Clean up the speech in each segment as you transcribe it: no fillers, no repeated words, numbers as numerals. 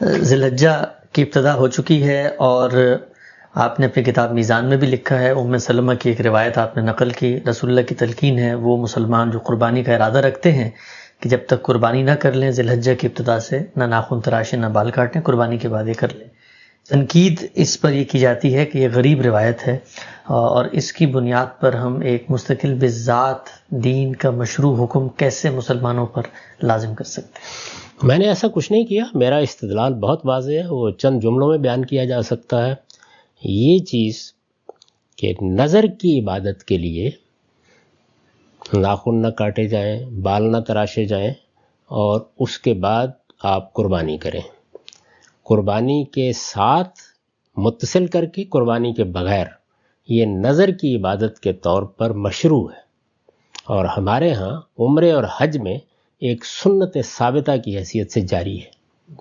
ذی الحجہ کی ابتدا ہو چکی ہے، اور آپ نے اپنی کتاب میزان میں بھی لکھا ہے، ام سلمہ کی ایک روایت آپ نے نقل کی، رسول اللہ کی تلقین ہے وہ مسلمان جو قربانی کا ارادہ رکھتے ہیں کہ جب تک قربانی نہ کر لیں ذی الحجہ کی ابتدا سے، نہ ناخن تراشیں نہ بال کاٹیں، قربانی کے بعد یہ کر لیں۔ تنقید اس پر یہ کی جاتی ہے کہ یہ غریب روایت ہے، اور اس کی بنیاد پر ہم ایک مستقل بذات دین کا مشروع حکم کیسے مسلمانوں پر لازم کر سکتے ہیں؟ میں نے ایسا کچھ نہیں کیا، میرا استدلال بہت واضح ہے، وہ چند جملوں میں بیان کیا جا سکتا ہے۔ یہ چیز کہ نظر کی عبادت کے لیے ناخن نہ کاٹے جائیں، بال نہ تراشے جائیں، اور اس کے بعد آپ قربانی کریں، قربانی کے ساتھ متصل کر کے قربانی کے بغیر، یہ نظر کی عبادت کے طور پر مشروع ہے، اور ہمارے ہاں عمرے اور حج میں ایک سنت ثابتہ کی حیثیت سے جاری ہے،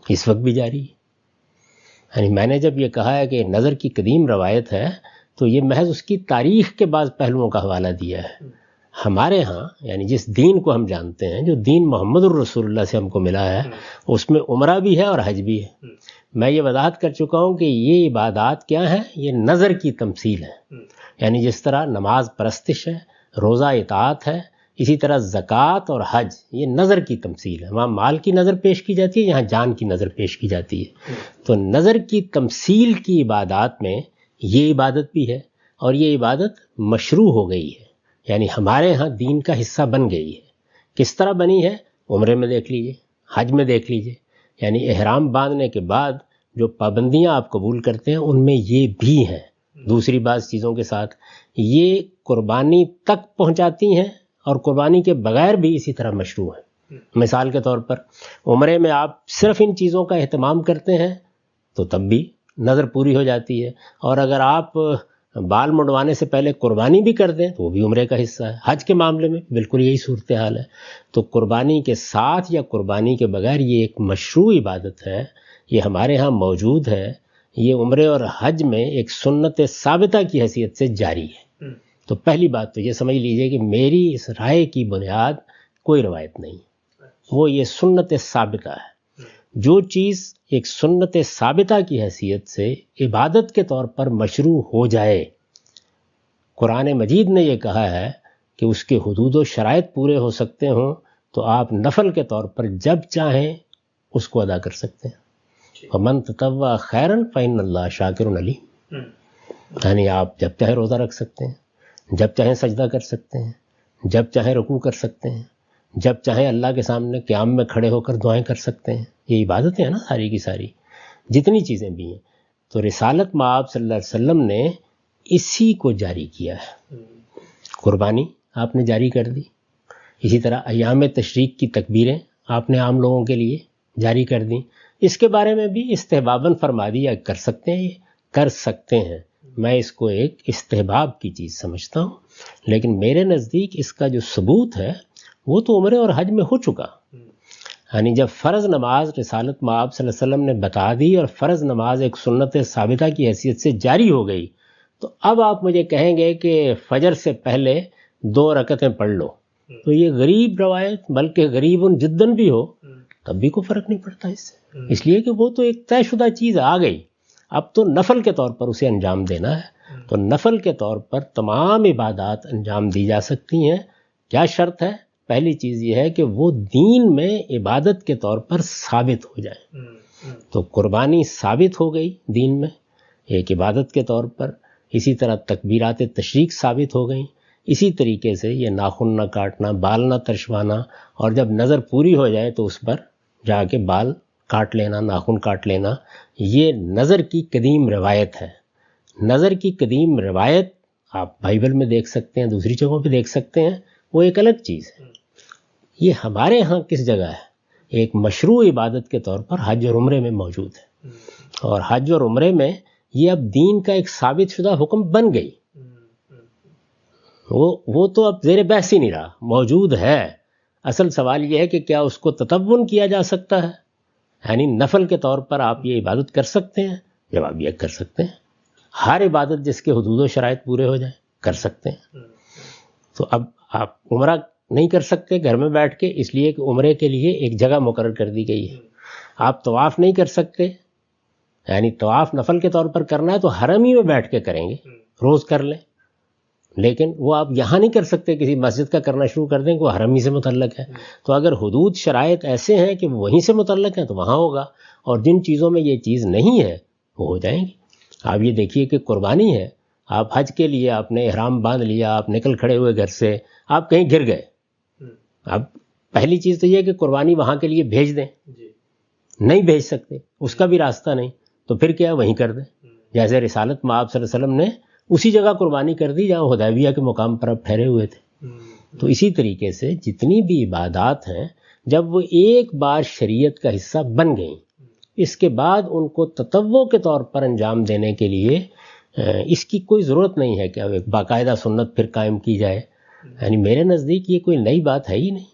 اس وقت بھی جاری ہے۔ یعنی میں نے جب یہ کہا ہے کہ نظر کی قدیم روایت ہے تو یہ محض اس کی تاریخ کے بعض پہلوؤں کا حوالہ دیا ہے۔ ہمارے ہاں یعنی جس دین کو ہم جانتے ہیں، جو دین محمد الرسول اللہ سے ہم کو ملا ہے، اس میں عمرہ بھی ہے اور حج بھی ہے۔ میں یہ وضاحت کر چکا ہوں کہ یہ عبادات کیا ہیں، یہ نظر کی تمثیل ہے۔ یعنی جس طرح نماز پرستش ہے، روزہ اطاعت ہے، اسی طرح زکوٰۃ اور حج یہ نظر کی تمثیل ہے۔ وہاں مال کی نظر پیش کی جاتی ہے، یہاں جان کی نظر پیش کی جاتی ہے۔ تو نظر کی تمثیل کی عبادات میں یہ عبادت بھی ہے، اور یہ عبادت مشروع ہو گئی ہے، یعنی ہمارے ہاں دین کا حصہ بن گئی ہے۔ کس طرح بنی ہے؟ عمرے میں دیکھ لیجئے، حج میں دیکھ لیجئے، یعنی احرام باندھنے کے بعد جو پابندیاں آپ قبول کرتے ہیں ان میں یہ بھی ہیں۔ دوسری بعض چیزوں کے ساتھ یہ قربانی تک پہنچاتی ہیں، اور قربانی کے بغیر بھی اسی طرح مشروع ہیں۔ مثال کے طور پر عمرے میں آپ صرف ان چیزوں کا اہتمام کرتے ہیں تو تب بھی نظر پوری ہو جاتی ہے، اور اگر آپ بال منڈوانے سے پہلے قربانی بھی کر دیں تو وہ بھی عمرے کا حصہ ہے۔ حج کے معاملے میں بالکل یہی صورتحال ہے۔ تو قربانی کے ساتھ یا قربانی کے بغیر یہ ایک مشروع عبادت ہے، یہ ہمارے ہاں موجود ہے، یہ عمرے اور حج میں ایک سنت ثابتہ کی حیثیت سے جاری ہے۔ تو پہلی بات تو یہ سمجھ لیجئے کہ میری اس رائے کی بنیاد کوئی روایت نہیں، وہ یہ سنت ثابتہ ہے۔ جو چیز ایک سنت ثابتہ کی حیثیت سے عبادت کے طور پر مشروع ہو جائے، قرآن مجید نے یہ کہا ہے کہ اس کے حدود و شرائط پورے ہو سکتے ہوں تو آپ نفل کے طور پر جب چاہیں اس کو ادا کر سکتے ہیں۔ وَمَن تَطَوَّعَ خَيْرًا فَإِنَّ اللَّهَ شَاكِرٌ عَلِيمٌ، یعنی آپ جب چاہیں روزہ رکھ سکتے ہیں، جب چاہیں سجدہ کر سکتے ہیں، جب چاہیں رکوع کر سکتے ہیں، جب چاہیں اللہ کے سامنے قیام میں کھڑے ہو کر دعائیں کر سکتے ہیں۔ یہ عبادتیں ہیں نا ساری کی ساری، جتنی چیزیں بھی ہیں۔ تو رسالت مآب صلی اللہ علیہ وسلم نے اسی کو جاری کیا ہے۔ قربانی آپ نے جاری کر دی، اسی طرح ایام تشریق کی تکبیریں آپ نے عام لوگوں کے لیے جاری کر دیں۔ اس کے بارے میں بھی استحباباً فرما دیا کر سکتے ہیں، یہ کر سکتے ہیں۔ میں اس کو ایک استحباب کی چیز سمجھتا ہوں، لیکن میرے نزدیک اس کا جو ثبوت ہے وہ تو عمرے اور حج میں ہو چکا۔ یعنی جب فرض نماز رسالت مآب صلی اللہ علیہ وسلم نے بتا دی اور فرض نماز ایک سنت ثابتہ کی حیثیت سے جاری ہو گئی، تو اب آپ مجھے کہیں گے کہ فجر سے پہلے 2 رکعتیں پڑھ لو، تو یہ غریب روایت، بلکہ غریب جداً بھی ہو تب بھی کوئی فرق نہیں پڑتا اس سے، اس لیے کہ وہ تو ایک طے شدہ چیز آ گئی، اب تو نفل کے طور پر اسے انجام دینا ہے۔ تو نفل کے طور پر تمام عبادات انجام دی جا سکتی ہیں۔ کیا شرط ہے؟ پہلی چیز یہ ہے کہ وہ دین میں عبادت کے طور پر ثابت ہو جائے۔ تو قربانی ثابت ہو گئی دین میں ایک عبادت کے طور پر، اسی طرح تکبیرات تشریق ثابت ہو گئیں، اسی طریقے سے یہ ناخن نہ کاٹنا، بال نہ ترشوانا، اور جب نظر پوری ہو جائے تو اس پر جا کے بال کاٹ لینا، ناخن کاٹ لینا، یہ نظر کی قدیم روایت ہے۔ نظر کی قدیم روایت آپ بائبل میں دیکھ سکتے ہیں، دوسری جگہوں پہ دیکھ سکتے ہیں، وہ ایک الگ چیز ہے۔ یہ ہمارے ہاں کس جگہ ہے؟ ایک مشروع عبادت کے طور پر حج اور عمرے میں موجود ہے، اور حج اور عمرے میں یہ اب دین کا ایک ثابت شدہ حکم بن گئی، وہ تو اب زیر بحث ہی نہیں رہا، موجود ہے۔ اصل سوال یہ ہے کہ کیا اس کو تطوع کیا جا سکتا ہے، یعنی نفل کے طور پر آپ یہ عبادت کر سکتے ہیں؟ جواب یہ کر سکتے ہیں۔ ہر عبادت جس کے حدود و شرائط پورے ہو جائیں کر سکتے ہیں۔ تو اب آپ عمرہ نہیں کر سکتے گھر میں بیٹھ کے، اس لیے کہ عمرے کے لیے ایک جگہ مقرر کر دی گئی ہے۔ آپ طواف نہیں کر سکتے، یعنی طواف نفل کے طور پر کرنا ہے تو حرم ہی میں بیٹھ کے کریں گے، روز کر لیں، لیکن وہ آپ یہاں نہیں کر سکتے، کسی مسجد کا کرنا شروع کر دیں کہ وہ حرم ہی سے متعلق ہے۔ تو اگر حدود شرائط ایسے ہیں کہ وہیں سے متعلق ہیں تو وہاں ہوگا، اور جن چیزوں میں یہ چیز نہیں ہے وہ ہو جائیں گی۔ آپ یہ دیکھیے کہ قربانی ہے، آپ حج کے لیے آپ نے احرام باندھ لیا، آپ نکل کھڑے ہوئے گھر سے، آپ کہیں گر گئے، اب پہلی چیز تو یہ ہے کہ قربانی وہاں کے لیے بھیج دیں، نہیں بھیج سکتے، اس کا بھی راستہ نہیں، تو پھر کیا وہیں کر دیں، جیسے رسالت میں آپ صلی اللہ علیہ وسلم نے اسی جگہ قربانی کر دی جہاں حدیبیہ کے مقام پر آپ ٹھہرے ہوئے تھے۔ تو اسی طریقے سے جتنی بھی عبادات ہیں جب وہ ایک بار شریعت کا حصہ بن گئیں، اس کے بعد ان کو تطوع کے طور پر انجام دینے کے لیے اس کی کوئی ضرورت نہیں ہے کہ اب ایک باقاعدہ سنت پھر قائم کی جائے، یعنی میرے نزدیک یہ کوئی نئی بات ہے ہی نہیں۔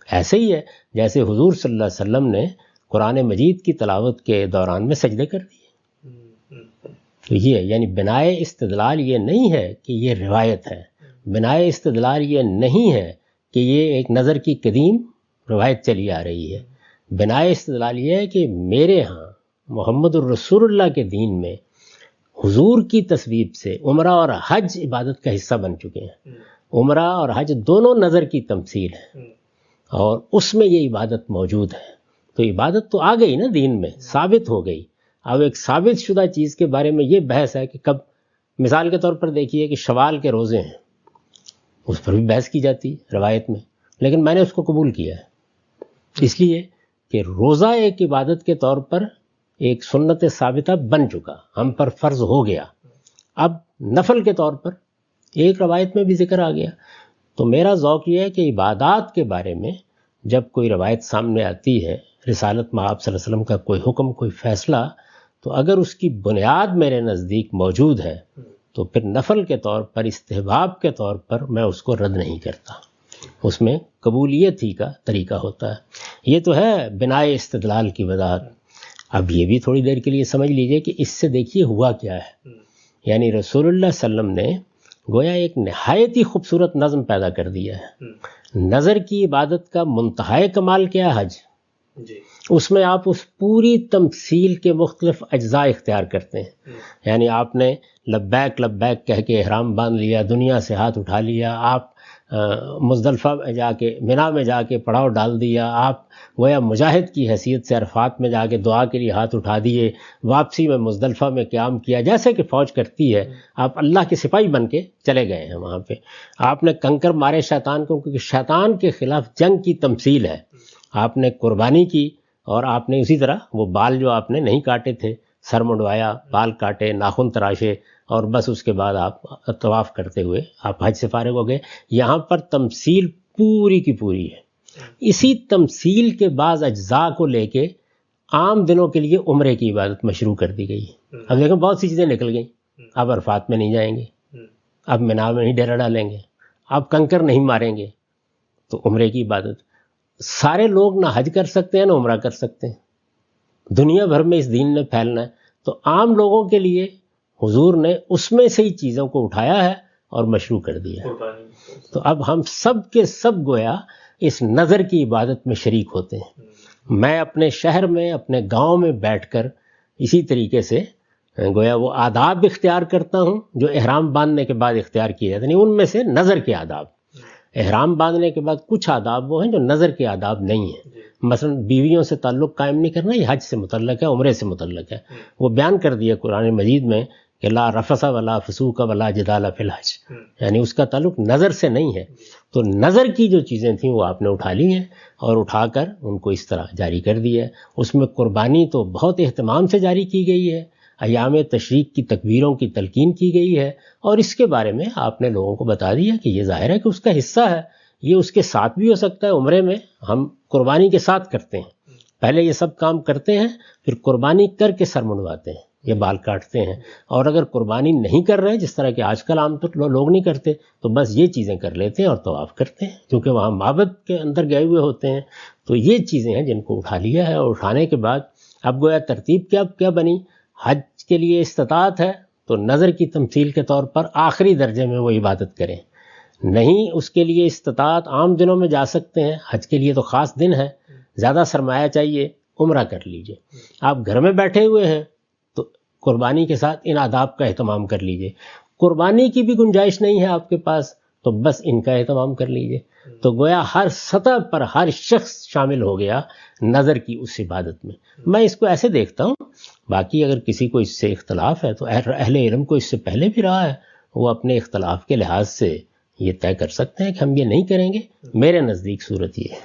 ایسے ہی ہے جیسے حضور صلی اللہ علیہ وسلم نے قرآن مجید کی تلاوت کے دوران میں سجدے کر دیے، تو یہ ہے، یعنی بنائے استدلال یہ نہیں ہے کہ یہ روایت ہے، بنائے استدلال یہ نہیں ہے کہ یہ ایک نظر کی قدیم روایت چلی آ رہی ہے، بنائے استدلال یہ ہے کہ میرے ہاں محمد الرسول اللہ کے دین میں حضور کی تصویب سے عمرہ اور حج عبادت کا حصہ بن چکے ہیں۔ عمرہ اور حج دونوں نظر کی تمثیل ہے اور اس میں یہ عبادت موجود ہے، تو عبادت تو آ گئی نا دین میں، ثابت ہو گئی۔ اب ایک ثابت شدہ چیز کے بارے میں یہ بحث ہے کہ کب، مثال کے طور پر دیکھیے کہ شوال کے روزے ہیں، اس پر بھی بحث کی جاتی ہے روایت میں، لیکن میں نے اس کو قبول کیا ہے اس لیے کہ روزہ ایک عبادت کے طور پر ایک سنت ثابتہ بن چکا، ہم پر فرض ہو گیا، اب نفل کے طور پر ایک روایت میں بھی ذکر آ گیا۔ تو میرا ذوق یہ ہے کہ عبادات کے بارے میں جب کوئی روایت سامنے آتی ہے، رسالت میں آپ صلی اللہ علیہ وسلم کا کوئی حکم، کوئی فیصلہ، تو اگر اس کی بنیاد میرے نزدیک موجود ہے تو پھر نفل کے طور پر، استحباب کے طور پر میں اس کو رد نہیں کرتا، اس میں قبولیت ہی کا طریقہ ہوتا ہے۔ یہ تو ہے بنائے استدلال کی وضاحت۔ اب یہ بھی تھوڑی دیر کے لیے سمجھ لیجئے کہ اس سے دیکھیے ہوا کیا ہے، یعنی رسول اللہ صلی اللہ علیہ وسلم نے گویا ایک نہایت ہی خوبصورت نظم پیدا کر دیا ہے۔ نظر کی عبادت کا منتہائے کمال کیا ہے؟ حج۔ اس میں آپ اس پوری تمثیل کے مختلف اجزاء اختیار کرتے ہیں، یعنی آپ نے لبیک لبیک کہہ کے احرام باندھ لیا، دنیا سے ہاتھ اٹھا لیا، آپ مزدلفہ میں جا کے، منا میں جا کے پڑاؤ ڈال دیا، آپ گویا مجاہد کی حیثیت سے عرفات میں جا کے دعا کے لیے ہاتھ اٹھا دیے، واپسی میں مزدلفہ میں قیام کیا جیسے کہ فوج کرتی ہے، آپ اللہ کے سپاہی بن کے چلے گئے ہیں وہاں پہ۔ آپ نے کنکر مارے شیطان کو، کیونکہ شیطان کے خلاف جنگ کی تمثیل ہے۔ آپ نے قربانی کی اور آپ نے اسی طرح وہ بال جو آپ نے نہیں کاٹے تھے، سر منڈوایا، بال کاٹے، ناخن تراشے، اور بس اس کے بعد آپ طواف کرتے ہوئے آپ حج سے فارغ ہو گئے۔ یہاں پر تمثیل پوری کی پوری ہے۔ اسی تمثیل کے بعض اجزاء کو لے کے عام دنوں کے لیے عمرے کی عبادت مشروع کر دی گئی۔ اب دیکھیں بہت سی چیزیں نکل گئیں، اب عرفات میں نہیں جائیں گے، اب منا میں نہیں ڈیرا ڈالیں گے، اب کنکر نہیں ماریں گے، تو عمرے کی عبادت۔ سارے لوگ نہ حج کر سکتے ہیں نہ عمرہ کر سکتے ہیں، دنیا بھر میں اس دین نے پھیلنا ہے، تو عام لوگوں کے لیے حضور نے اس میں سے ہی چیزوں کو اٹھایا ہے اور مشروع کر دیا ہے۔ تو اب ہم سب کے سب گویا اس نظر کی عبادت میں شریک ہوتے ہیں۔ میں اپنے شہر میں، اپنے گاؤں میں بیٹھ کر اسی طریقے سے گویا وہ آداب اختیار کرتا ہوں جو احرام باندھنے کے بعد اختیار کیے جاتے ہیں، ان میں سے نظر کے آداب۔ احرام باندھنے کے بعد کچھ آداب وہ ہیں جو نظر کے آداب نہیں ہیں، مثلا بیویوں سے تعلق قائم نہیں کرنا، یہ حج سے متعلق ہے، عمرے سے متعلق ہے، وہ بیان کر دیا قرآن مجید میں کہ لا رفث ولا فسوق ولا جدال فی الحج، یعنی اس کا تعلق نظر سے نہیں ہے۔ تو نظر کی جو چیزیں تھیں وہ آپ نے اٹھا لی ہیں اور اٹھا کر ان کو اس طرح جاری کر دیا ہے۔ اس میں قربانی تو بہت اہتمام سے جاری کی گئی ہے، ایام تشریق کی تکبیروں کی تلقین کی گئی ہے، اور اس کے بارے میں آپ نے لوگوں کو بتا دیا کہ یہ ظاہر ہے کہ اس کا حصہ ہے، یہ اس کے ساتھ بھی ہو سکتا ہے۔ عمرے میں ہم قربانی کے ساتھ کرتے ہیں، پہلے یہ سب کام کرتے ہیں، پھر قربانی کر کے سر منڈواتے ہیں، یہ بال کاٹتے ہیں، اور اگر قربانی نہیں کر رہے جس طرح کہ آج کل عام طور لوگ نہیں کرتے تو بس یہ چیزیں کر لیتے ہیں اور طواف کرتے ہیں، کیونکہ وہاں معبد کے اندر گئے ہوئے ہوتے ہیں۔ تو یہ چیزیں ہیں جن کو اٹھا لیا ہے، اور اٹھانے کے بعد اب گویا ترتیب کیا بنی؟ حج کے لیے استطاعت ہے تو نظر کی تمثیل کے طور پر آخری درجے میں وہ عبادت کریں، نہیں اس کے لیے استطاعت عام دنوں میں جا سکتے ہیں، حج کے لیے تو خاص دن ہے، زیادہ سرمایہ چاہیے عمرہ کر لیجئے. آپ گھر میں بیٹھے ہوئے ہیں تو قربانی کے ساتھ ان آداب کا اہتمام کر لیجئے. قربانی کی بھی گنجائش نہیں ہے آپ کے پاس تو بس ان کا اہتمام کر لیجئے. تو گویا ہر سطح پر ہر شخص شامل ہو گیا نظر کی اس عبادت میں. میں اس کو ایسے دیکھتا ہوں. باقی اگر کسی کو اس سے اختلاف ہے تو اہل علم کو اس سے پہلے بھی رہا ہے، وہ اپنے اختلاف کے لحاظ سے یہ طے کر سکتے ہیں کہ ہم یہ نہیں کریں گے. میرے نزدیک صورت یہ ہے.